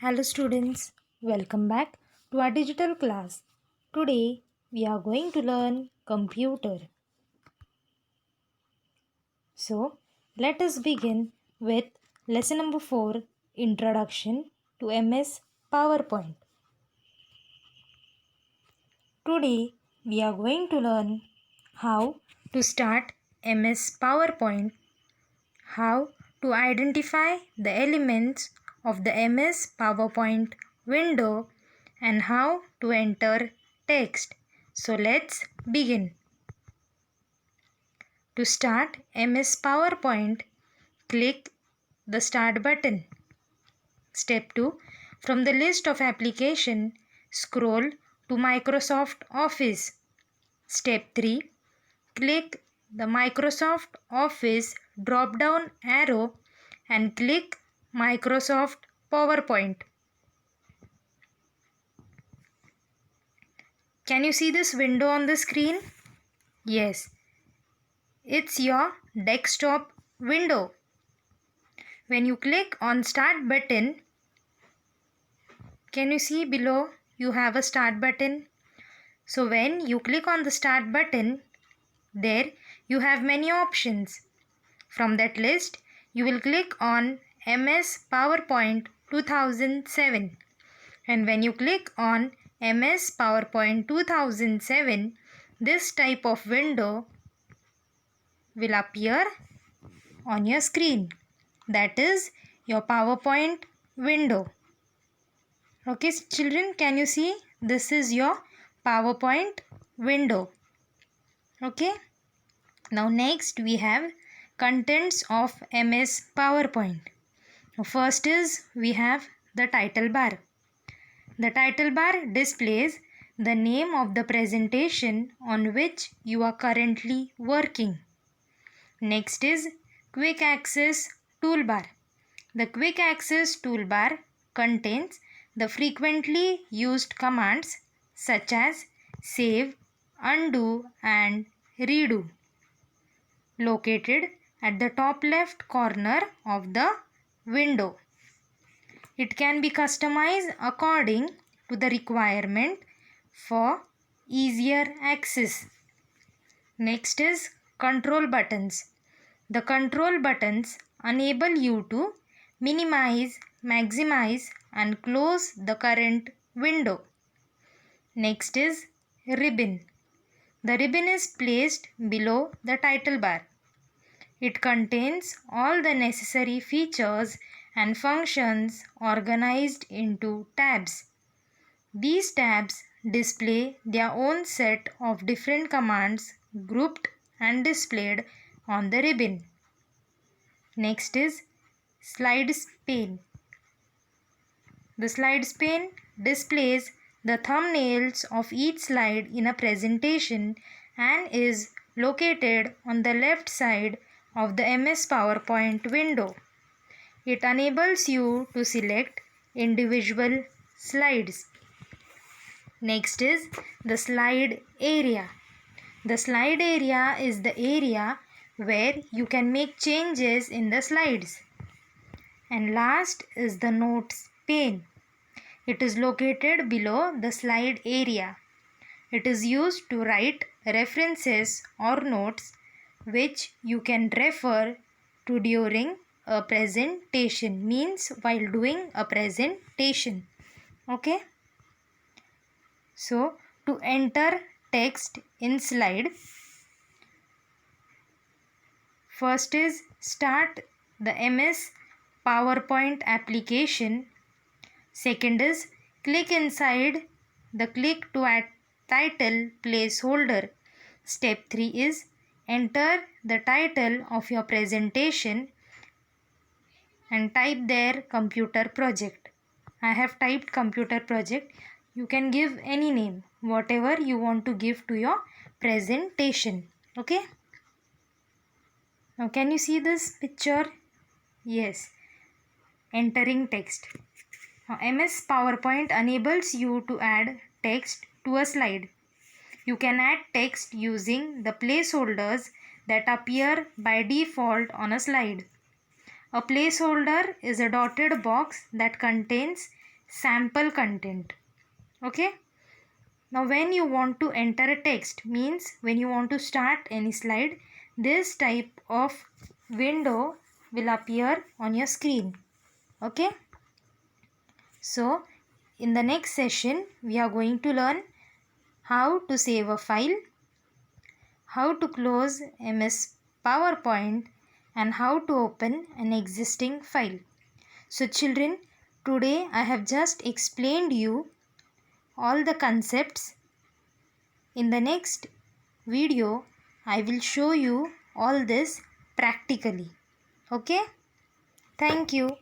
Hello students, welcome back to our digital class. Today we are going to learn computer. So let us begin with lesson number 4, Introduction to MS PowerPoint. Today we are going to learn how to start MS PowerPoint, how to identify the elements of the MS PowerPoint window, and how to enter text. So let's begin. To start MS PowerPoint, click the Start button. Step 2. From the list of application, scroll to Microsoft Office. Step 3. Click the Microsoft Office drop-down arrow and click Microsoft PowerPoint. Can you see this window on the screen? Yes, it's your desktop window. When you click on Start button, can you see below you have a Start button? So when you click on the Start button, there you have many options. From that list, you will click on MS PowerPoint 2007. And when you click on MS PowerPoint 2007, this type of window will appear on your screen. That is your PowerPoint window. Okay, children, can you see? This is your PowerPoint window. Okay. Now next we have contents of MS PowerPoint. First is we have the title bar. The title bar displays the name of the presentation on which you are currently working. Next is Quick Access Toolbar. The Quick Access Toolbar contains the frequently used commands such as save, undo and redo, located at the top left corner of the window. It can be customized according to the requirement for easier access. Next is control buttons. The control buttons enable you to minimize, maximize and close the current window. Next is ribbon. The ribbon is placed below the title bar. It contains all the necessary features and functions organized into tabs. These tabs display their own set of different commands grouped and displayed on the ribbon. Next is slides pane. The slides pane displays the thumbnails of each slide in a presentation and is located on the left side of the MS PowerPoint window. It enables you to select individual slides. Next is the slide area. The slide area is the area where you can make changes in the slides. And last is the notes pane. It is located below the slide area. It is used to write references or notes which you can refer to during a presentation, means while doing a presentation. Okay. So to enter text in slide, first is start the MS PowerPoint application. Second is click inside the click to add title placeholder. Step 3 is enter the title of your presentation and type there computer project. I have typed computer project. You can give any name, whatever you want to give to your presentation. Okay. Now can you see this picture? Yes. Entering text. Now, MS PowerPoint enables you to add text to a slide. You can add text using the placeholders that appear by default on a slide. A placeholder is a dotted box that contains sample content. Okay. Now when you want to enter a text, means when you want to start any slide, this type of window will appear on your screen. Okay. So in the next session we are going to learn how to save a file, how to close MS PowerPoint, and how to open an existing file. So children, today I have just explained you all the concepts. In the next video I will show you all this practically. Okay? Thank you.